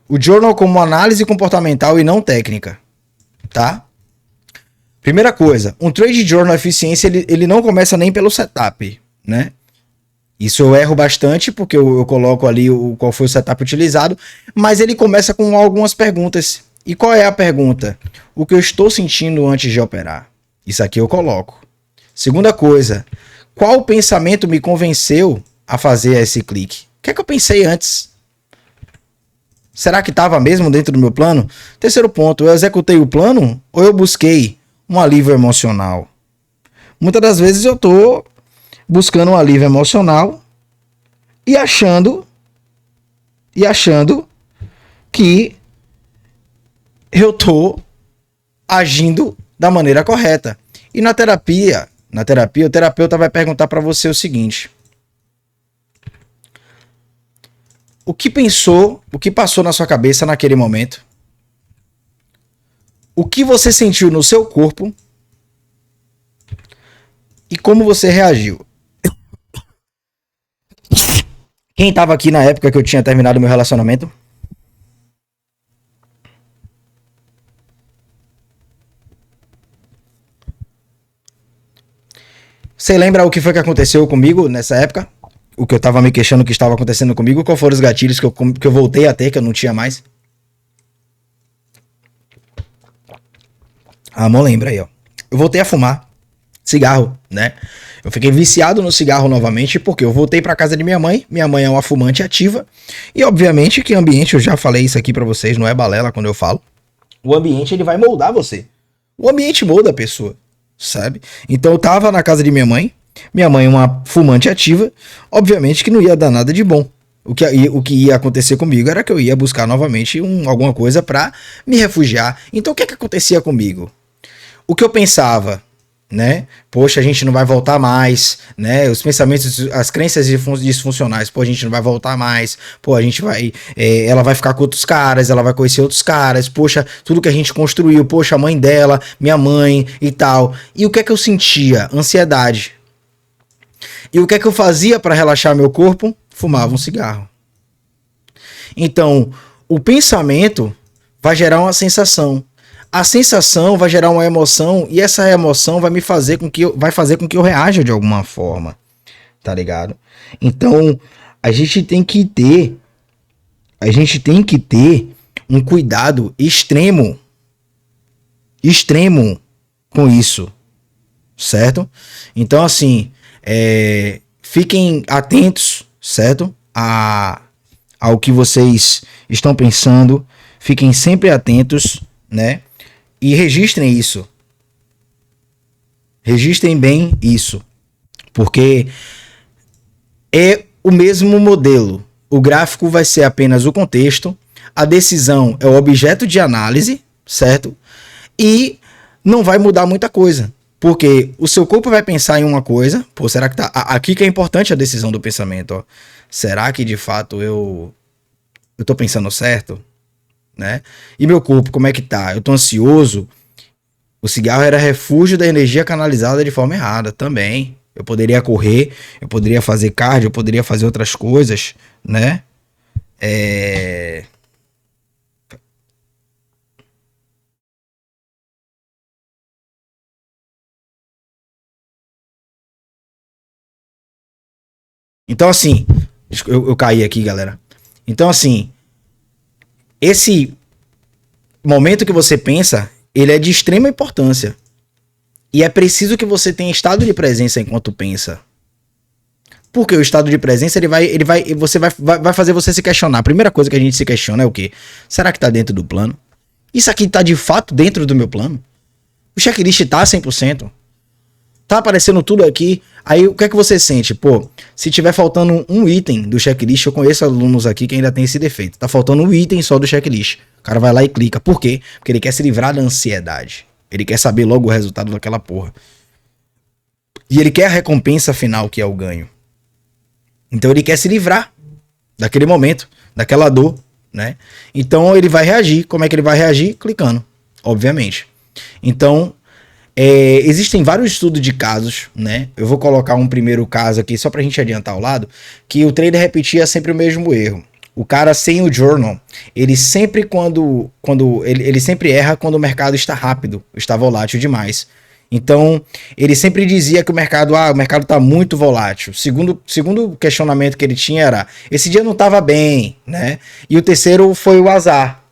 O journal como análise comportamental e não técnica, tá? Primeira coisa, um trade journal eficiência, ele não começa nem pelo setup, né? Isso eu erro bastante, porque eu coloco ali qual foi o setup utilizado, mas ele começa com algumas perguntas. E qual é a pergunta? O que eu estou sentindo antes de operar? Isso aqui eu coloco. Segunda coisa, qual pensamento me convenceu a fazer esse clique? O que é que eu pensei antes? Será que estava mesmo dentro do meu plano? Terceiro ponto, eu executei o plano ou eu busquei um alívio emocional? Muitas das vezes eu estou buscando um alívio emocional e achando que eu estou agindo da maneira correta. E na terapia, o terapeuta vai perguntar para você o seguinte: o que passou na sua cabeça naquele momento? O que você sentiu no seu corpo? E como você reagiu? Quem estava aqui na época que eu tinha terminado meu relacionamento? Você lembra o que foi que aconteceu comigo nessa época? O que eu tava me queixando que estava acontecendo comigo? Qual foram os gatilhos que eu voltei a ter, que eu não tinha mais? A mão lembra aí, ó. Eu voltei a fumar cigarro, né? Eu fiquei viciado no cigarro novamente porque eu voltei pra casa de minha mãe. Minha mãe é uma fumante ativa. E obviamente que o ambiente, eu já falei isso aqui pra vocês, não é balela quando eu falo. O ambiente, ele vai moldar você. O ambiente molda a pessoa, sabe? Então eu tava na casa de minha mãe é uma fumante ativa, obviamente que não ia dar nada de bom. O que ia acontecer comigo era que eu ia buscar novamente alguma coisa pra me refugiar. Então o que acontecia comigo? O que eu pensava, né? Poxa, a gente não vai voltar mais, né? Os pensamentos, as crenças disfuncionais, pô, a gente não vai voltar mais, pô, a gente vai, ela vai ficar com outros caras, ela vai conhecer outros caras, poxa, tudo que a gente construiu, poxa, a mãe dela, minha mãe e tal. E o que é que eu sentia? Ansiedade. E o que é que eu fazia para relaxar meu corpo? Fumava um cigarro. Então, o pensamento vai gerar uma sensação. A sensação vai gerar uma emoção e essa emoção vai fazer com que eu reaja de alguma forma, tá ligado? Então, a gente tem que ter um cuidado extremo com isso, certo? Então, assim, fiquem atentos, certo? Ao que vocês estão pensando, fiquem sempre atentos, né? E registrem isso. Registrem bem isso. Porque é o mesmo modelo. O gráfico vai ser apenas o contexto. A decisão é o objeto de análise, certo? E não vai mudar muita coisa. Porque o seu corpo vai pensar em uma coisa. Pô, será que tá... Aqui que é importante a decisão do pensamento, ó. Será que de fato eu tô pensando certo? Né? E meu corpo, como é que tá? Eu tô ansioso. O cigarro era refúgio da energia canalizada de forma errada também. Eu poderia correr, eu poderia fazer cardio, eu poderia fazer outras coisas, né? Então, assim, eu caí aqui, galera. Então, assim, esse momento que você pensa, ele é de extrema importância. E é preciso que você tenha estado de presença enquanto pensa. Porque o estado de presença, vai fazer você se questionar. A primeira coisa que a gente se questiona é o quê? Será que tá dentro do plano? Isso aqui tá de fato dentro do meu plano? O checklist tá 100%? Tá aparecendo tudo aqui? Aí o que é que você sente? Pô, se tiver faltando um item do checklist, eu conheço alunos aqui que ainda tem esse defeito. Tá faltando um item só do checklist. O cara vai lá e clica. Por quê? Porque ele quer se livrar da ansiedade. Ele quer saber logo o resultado daquela porra. E ele quer a recompensa final, que é o ganho. Então ele quer se livrar daquele momento, daquela dor. né? Então ele vai reagir. Como é que ele vai reagir? Clicando, obviamente. Então, existem vários estudos de casos, né? Eu vou colocar um primeiro caso aqui, só pra gente adiantar ao lado, que o trader repetia sempre o mesmo erro. O cara sem o journal, ele sempre ele sempre erra quando o mercado está rápido, está volátil demais. Então, ele sempre dizia que o mercado está muito volátil. Segundo questionamento que ele tinha era, esse dia não estava bem, né? E o terceiro foi o azar.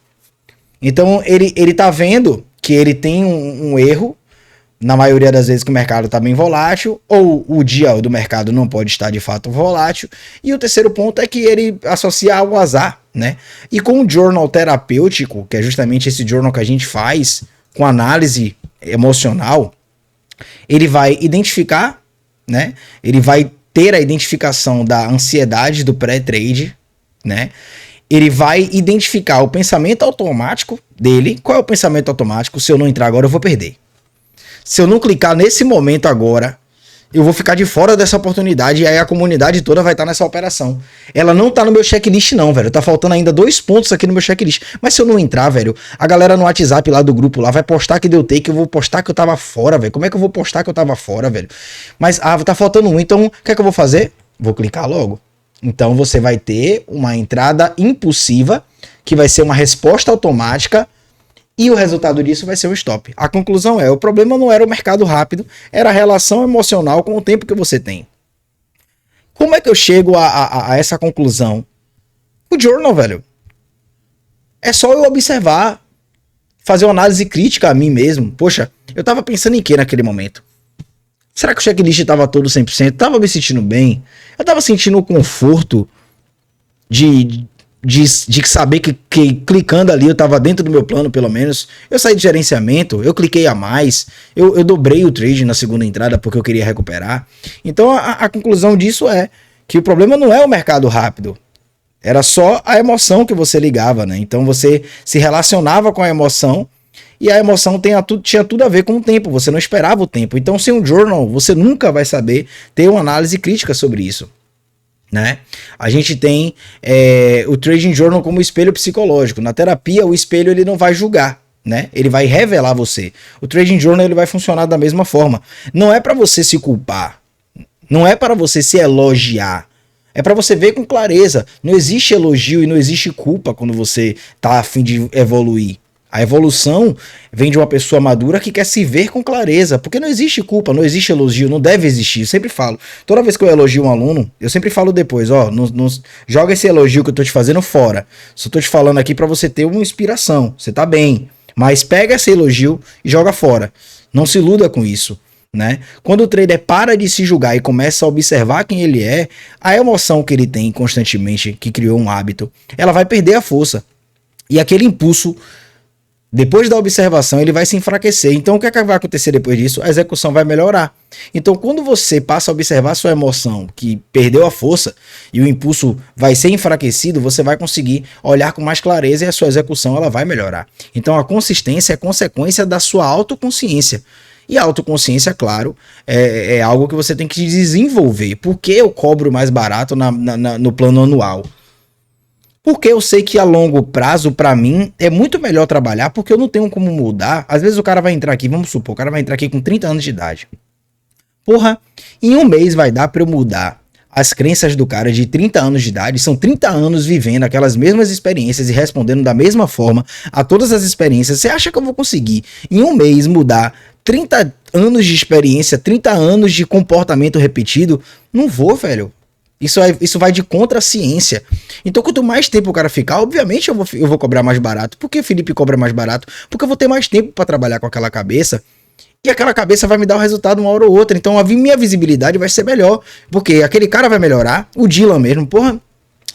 Então, ele tá vendo que ele tem um erro, na maioria das vezes que o mercado está bem volátil, ou o dia do mercado não pode estar de fato volátil. E o terceiro ponto é que ele associa ao azar, né? E com o journal terapêutico, que é justamente esse journal que a gente faz com análise emocional, ele vai identificar, né? Ele vai ter a identificação da ansiedade do pré-trade, né? Ele vai identificar o pensamento automático dele. Qual é o pensamento automático? Se eu não entrar agora, eu vou perder. Se eu não clicar nesse momento agora, eu vou ficar de fora dessa oportunidade e aí a comunidade toda vai estar nessa operação. Ela não tá no meu checklist não, velho. Tá faltando ainda 2 pontos aqui no meu checklist. Mas se eu não entrar, velho, a galera no WhatsApp lá do grupo lá vai postar que deu take, eu vou postar que eu tava fora, velho. Como é que eu vou postar que eu tava fora, velho? Mas, tá faltando um, então o que é que eu vou fazer? Vou clicar logo. Então você vai ter uma entrada impulsiva, que vai ser uma resposta automática, e o resultado disso vai ser o stop. A conclusão o problema não era o mercado rápido, era a relação emocional com o tempo que você tem. Como é que eu chego a essa conclusão? O journal, velho. É só eu observar, fazer uma análise crítica a mim mesmo. Poxa, eu tava pensando em quê naquele momento? Será que o checklist tava todo 100%? Tava me sentindo bem? Eu tava sentindo o conforto de saber que clicando ali eu tava dentro do meu plano, pelo menos. Eu saí de gerenciamento, eu cliquei a mais, eu dobrei o trade na segunda entrada porque eu queria recuperar. Então a conclusão disso é que o problema não é o mercado rápido, era só a emoção que você ligava, né? Então você se relacionava com a emoção e a emoção tinha tudo a ver com o tempo, você não esperava o tempo. Então sem um journal você nunca vai saber ter uma análise crítica sobre isso, né? A gente tem o Trading Journal como espelho psicológico. Na terapia, o espelho ele não vai julgar, né? Ele vai revelar você. O Trading Journal ele vai funcionar da mesma forma. Não é para você se culpar, não é para você se elogiar. É para você ver com clareza. Não existe elogio e não existe culpa quando você tá a fim de evoluir. A evolução vem de uma pessoa madura que quer se ver com clareza, porque não existe culpa, não existe elogio, não deve existir. Eu sempre falo, toda vez que eu elogio um aluno, eu sempre falo depois, joga esse elogio que eu tô te fazendo fora. Só tô te falando aqui para você ter uma inspiração, você tá bem, mas pega esse elogio e joga fora. Não se iluda com isso, né? Quando o trader para de se julgar e começa a observar quem ele é, a emoção que ele tem constantemente, que criou um hábito, ela vai perder a força. E aquele impulso, depois da observação, ele vai se enfraquecer. Então, o que é que vai acontecer depois disso? A execução vai melhorar. Então, quando você passa a observar sua emoção, que perdeu a força, e o impulso vai ser enfraquecido, você vai conseguir olhar com mais clareza e a sua execução ela vai melhorar. Então, a consistência é consequência da sua autoconsciência. E a autoconsciência, claro, é algo que você tem que desenvolver. Por que eu cobro mais barato no plano anual? Porque eu sei que a longo prazo, pra mim, é muito melhor trabalhar, porque eu não tenho como mudar. Às vezes o cara vai entrar aqui, vamos supor, o cara vai entrar aqui com 30 anos de idade. Porra, em um mês vai dar pra eu mudar as crenças do cara de 30 anos de idade. São 30 anos vivendo aquelas mesmas experiências e respondendo da mesma forma a todas as experiências. Você acha que eu vou conseguir, em um mês, mudar 30 anos de experiência, 30 anos de comportamento repetido? Não vou, velho. Isso vai de contra a ciência. Então, quanto mais tempo o cara ficar, obviamente eu vou cobrar mais barato. Por que o Felipe cobra mais barato? Porque eu vou ter mais tempo para trabalhar com aquela cabeça. E aquela cabeça vai me dar o resultado uma hora ou outra. Então, a minha visibilidade vai ser melhor. Porque aquele cara vai melhorar. O Dylan mesmo, porra.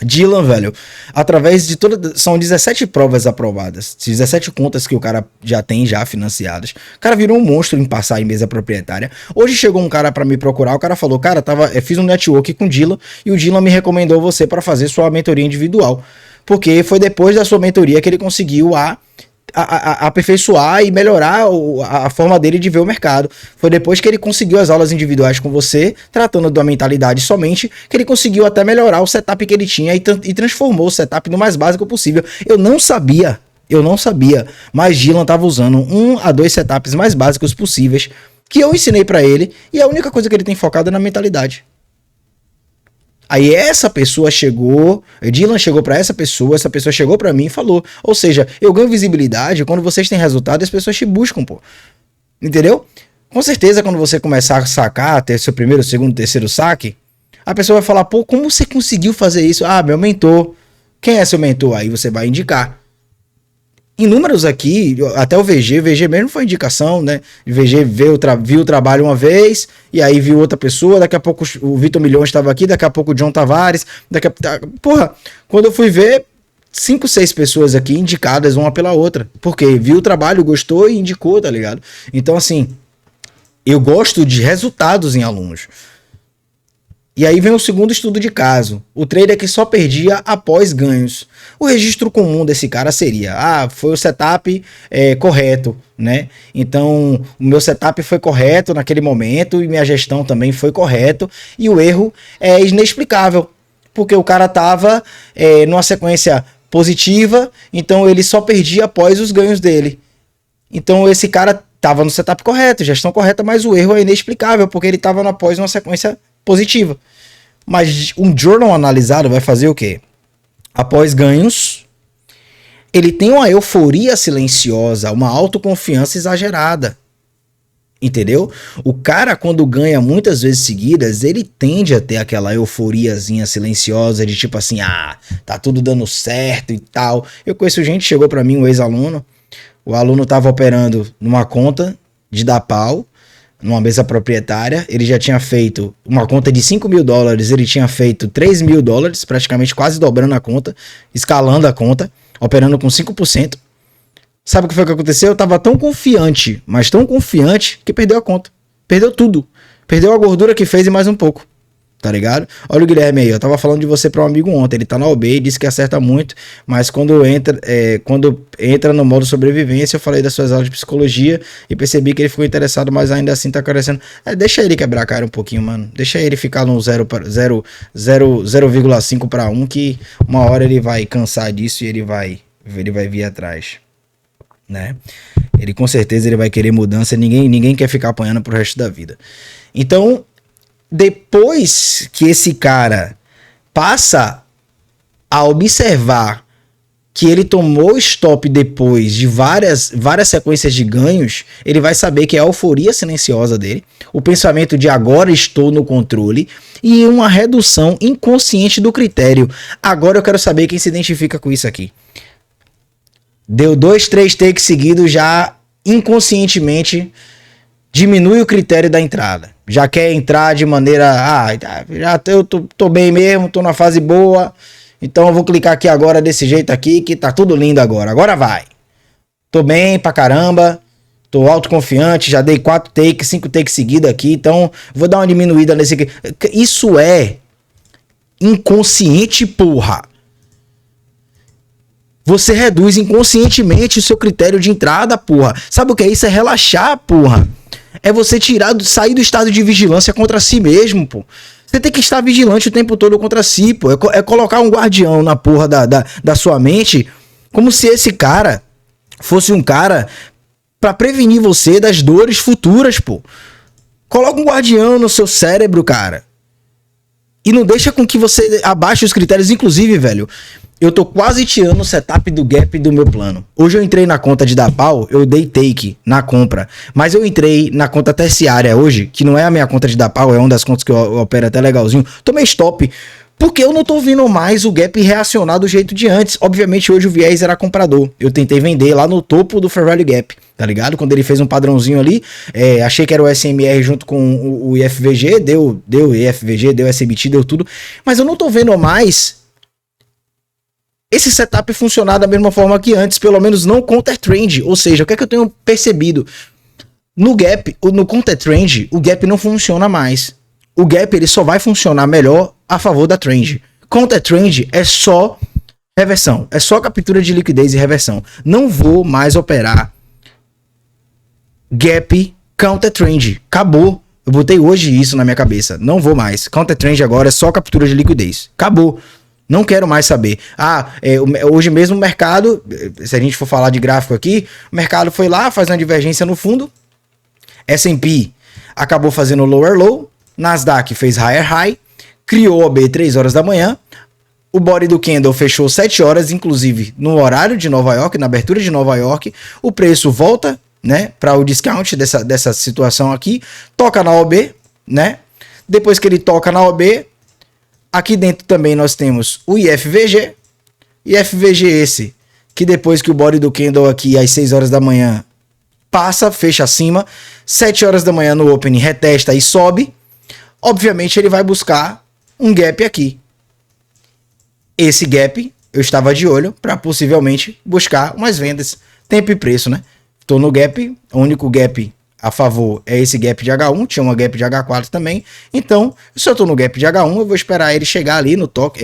Dylan, velho, através de são 17 provas aprovadas, 17 contas que o cara já tem financiadas. O cara virou um monstro em passar em mesa proprietária. Hoje chegou um cara pra me procurar, o cara falou, cara, fiz um network com o Dylan e o Dylan me recomendou você pra fazer sua mentoria individual, porque foi depois da sua mentoria que ele conseguiu aperfeiçoar e melhorar a forma dele de ver o mercado. Foi depois que ele conseguiu as aulas individuais com você, tratando da mentalidade somente, que ele conseguiu até melhorar o setup que ele tinha e transformou o setup no mais básico possível. Eu não sabia, mas Dylan estava usando 1 a 2 setups mais básicos possíveis, que eu ensinei para ele, e a única coisa que ele tem focado é na mentalidade. Aí essa pessoa chegou, Dylan chegou pra essa pessoa chegou pra mim e falou. Ou seja, eu ganho visibilidade quando vocês têm resultado e as pessoas te buscam, pô. Entendeu? Com certeza, quando você começar a sacar, ter seu primeiro, segundo, terceiro saque, a pessoa vai falar, pô, como você conseguiu fazer isso? Ah, meu mentor. Quem é seu mentor? Aí você vai indicar. Em números aqui, até o VG mesmo foi indicação, né? O VG viu o trabalho uma vez, e aí viu outra pessoa, daqui a pouco o Vitor Milhões estava aqui, daqui a pouco o John Tavares, porra, quando eu fui ver, 5, 6 pessoas aqui indicadas uma pela outra, porque viu o trabalho, gostou e indicou, tá ligado? Então, assim, eu gosto de resultados em alunos. E aí vem o segundo estudo de caso. O trader que só perdia após ganhos. O registro comum desse cara seria, foi o setup correto, né? Então, o meu setup foi correto naquele momento e minha gestão também foi correto. E o erro é inexplicável, porque o cara tava numa sequência positiva, então ele só perdia após os ganhos dele. Então, esse cara tava no setup correto, gestão correta, mas o erro é inexplicável, porque ele tava após uma sequência positiva. Mas um journal analisado vai fazer o quê? Após ganhos, ele tem uma euforia silenciosa, uma autoconfiança exagerada. Entendeu? O cara, quando ganha muitas vezes seguidas, ele tende a ter aquela euforiazinha silenciosa de tipo assim, tá tudo dando certo e tal. Eu conheço gente, chegou pra mim, um ex-aluno, o aluno tava operando numa conta de dar pau, numa mesa proprietária, ele já tinha feito uma conta de $5.000, ele tinha feito $3.000, praticamente quase dobrando a conta, escalando a conta, operando com 5%. Sabe o que foi que aconteceu? Eu tava tão confiante, mas tão confiante, que perdeu a conta. Perdeu tudo. Perdeu a gordura que fez e mais um pouco. Tá ligado? Olha o Guilherme aí, eu tava falando de você pra um amigo ontem, ele tá na OB, disse que acerta muito, mas quando entra no modo sobrevivência, eu falei das suas aulas de psicologia e percebi que ele ficou interessado, mas ainda assim tá carecendo. Deixa ele quebrar a cara um pouquinho, mano. Deixa ele ficar no 0,5 para 1, que uma hora ele vai cansar disso e ele vai vir atrás, né? Ele com certeza ele vai querer mudança, ninguém quer ficar apanhando pro resto da vida. Então, depois que esse cara passa a observar que ele tomou stop depois de várias sequências de ganhos, ele vai saber que é a euforia silenciosa dele, o pensamento de agora estou no controle e uma redução inconsciente do critério. Agora eu quero saber quem se identifica com isso aqui. Deu 2, 3 takes seguidos, já inconscientemente diminui o critério da entrada. Já quer entrar de maneira, já eu tô bem mesmo, tô na fase boa, então eu vou clicar aqui agora desse jeito aqui, que tá tudo lindo agora vai. Tô bem pra caramba, tô autoconfiante, já dei 4 takes, 5 takes seguidos aqui, então vou dar uma diminuída nesse aqui. Isso é inconsciente, porra. Você reduz inconscientemente o seu critério de entrada, porra. Sabe o que é isso? É relaxar, porra. É você sair do estado de vigilância contra si mesmo, pô. Você tem que estar vigilante o tempo todo contra si, pô. É colocar um guardião na porra da sua mente, como se esse cara fosse um cara pra prevenir você das dores futuras, pô. Coloca um guardião no seu cérebro, cara. E não deixa com que você abaixe os critérios. Inclusive, velho, eu tô quase tirando o setup do gap do meu plano. Hoje eu entrei na conta de dar pau, eu dei take na compra. Mas eu entrei na conta terciária hoje, que não é a minha conta de dar pau, é uma das contas que eu opero até legalzinho. Tomei stop, porque eu não tô vendo mais o gap reacionar do jeito de antes. Obviamente hoje o viés era comprador. Eu tentei vender lá no topo do Fair Value Gap, tá ligado? Quando ele fez um padrãozinho ali, achei que era o SMR junto com o IFVG, deu IFVG, deu SMT, deu tudo. Mas eu não tô vendo mais esse setup funcionar da mesma forma que antes, pelo menos não counter trend. Ou seja, o que é que eu tenho percebido? No gap, no counter trend, o gap não funciona mais. O gap ele só vai funcionar melhor a favor da trend. Counter trend é só Reversão. É só captura de liquidez e reversão. Não vou mais operar gap counter trend. Acabou. Eu botei hoje isso na minha cabeça. Não vou mais. Counter trend agora é só captura de liquidez. Acabou. Não quero mais saber. Hoje mesmo o mercado, se a gente for falar de gráfico aqui, o mercado foi lá, faz uma divergência no fundo. S&P acabou fazendo lower low. Nasdaq fez higher high. Criou OB 3 horas da manhã. O body do candle fechou 7 horas, inclusive no horário de Nova York, na abertura de Nova York. O preço volta, né, para o discount dessa situação aqui. Toca na OB, né? Depois que ele toca na OB, aqui dentro também nós temos o IFVG. IFVG esse, que depois que o body do candle aqui às 6 horas da manhã passa, fecha acima. 7 horas da manhã no open retesta e sobe. Obviamente ele vai buscar um gap aqui. Esse gap eu estava de olho para possivelmente buscar umas vendas. Tempo e preço, né? Tô no gap, o único gap a favor é esse gap de H1, tinha uma gap de H4 também. Então, se eu tô no gap de H1, eu vou esperar ele chegar ali no toque,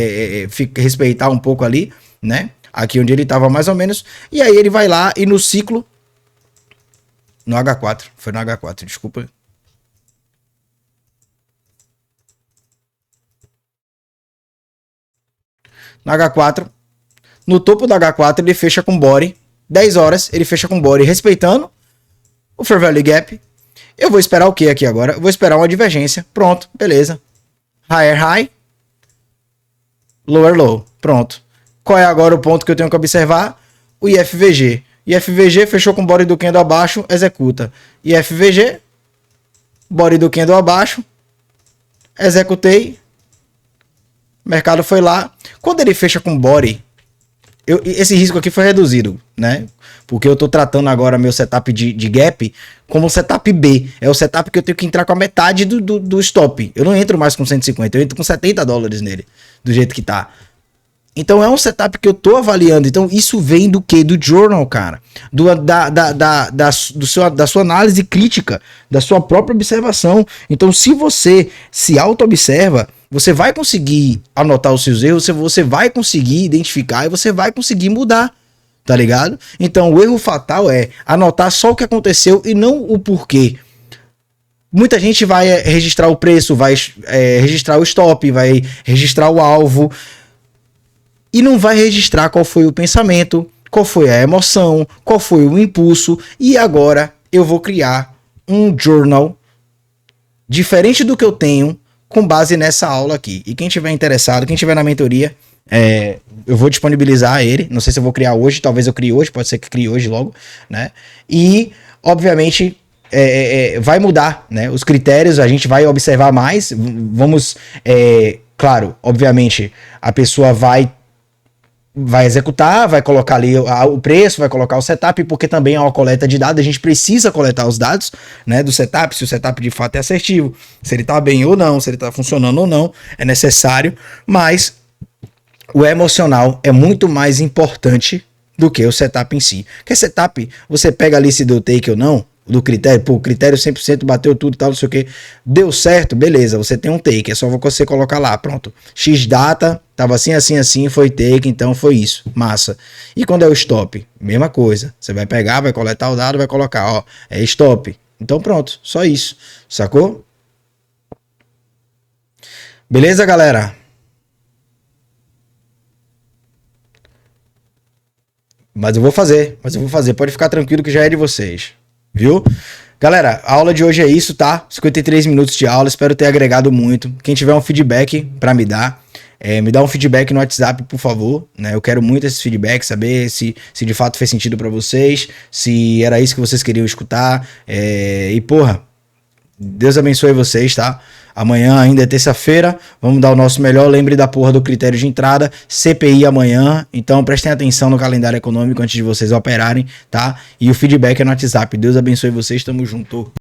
respeitar um pouco ali, né? Aqui onde ele estava mais ou menos. E aí ele vai lá e no ciclo... No H4, foi no H4, desculpa. No H4, no topo do H4 ele fecha com body, 10 horas ele fecha com body respeitando o Fair Value Gap. Eu vou esperar o que aqui agora? Eu vou esperar uma divergência, pronto, beleza. Higher High, Lower Low, pronto. Qual é agora o ponto que eu tenho que observar? O IFVG. IFVG fechou com body do candle abaixo, executa. IFVG, body do candle abaixo, executei. Mercado foi lá. Quando ele fecha com body, esse risco aqui foi reduzido, né? Porque eu tô tratando agora meu setup de gap como setup B. É o setup que eu tenho que entrar com a metade do stop. Eu não entro mais com 150, eu entro com $70 nele, do jeito que tá. Então é um setup que eu tô avaliando. Então isso vem do quê? Do journal, cara. Da sua análise crítica, da sua própria observação. Então se você se auto-observa, você vai conseguir anotar os seus erros, você vai conseguir identificar e você vai conseguir mudar, tá ligado? Então o erro fatal é anotar só o que aconteceu e não o porquê. Muita gente vai registrar o preço, vai registrar o stop, vai registrar o alvo e não vai registrar qual foi o pensamento, qual foi a emoção, qual foi o impulso. E agora eu vou criar um journal diferente do que eu tenho com base nessa aula aqui. E quem tiver interessado, quem tiver na mentoria, eu vou disponibilizar ele. Não sei se eu vou criar hoje, talvez eu crie hoje, pode ser que crie hoje logo, né? E, obviamente, vai mudar, né? Os critérios, a gente vai observar mais. Vamos, claro, obviamente, a pessoa vai executar, vai colocar ali o preço, vai colocar o setup, porque também é uma coleta de dados, a gente precisa coletar os dados, né, do setup, se o setup de fato é assertivo, se ele tá bem ou não, se ele tá funcionando ou não, é necessário, mas o emocional é muito mais importante do que o setup em si. Porque setup, você pega ali se deu take ou não, do critério, pô, o critério 100% bateu tudo e tal, não sei o que, deu certo, beleza, você tem um take, é só você colocar lá, pronto, X data, tava assim, assim, assim, foi take, então foi isso, massa. E quando é o stop? Mesma coisa, você vai pegar, vai coletar o dado, vai colocar, ó, é stop, então pronto, só isso, sacou? Beleza, galera? Mas eu vou fazer, pode ficar tranquilo que já é de vocês. Viu? Galera, a aula de hoje é isso, tá? 53 minutos de aula, espero ter agregado muito. Quem tiver um feedback pra me dar, me dá um feedback no WhatsApp, por favor, né? Eu quero muito esse feedback, saber se de fato fez sentido pra vocês, se era isso que vocês queriam escutar. E porra, Deus abençoe vocês, tá? Amanhã ainda é terça-feira, vamos dar o nosso melhor. Lembre da porra do critério de entrada, CPI amanhã, então prestem atenção no calendário econômico antes de vocês operarem, tá? E o feedback é no WhatsApp. Deus abençoe vocês, tamo junto.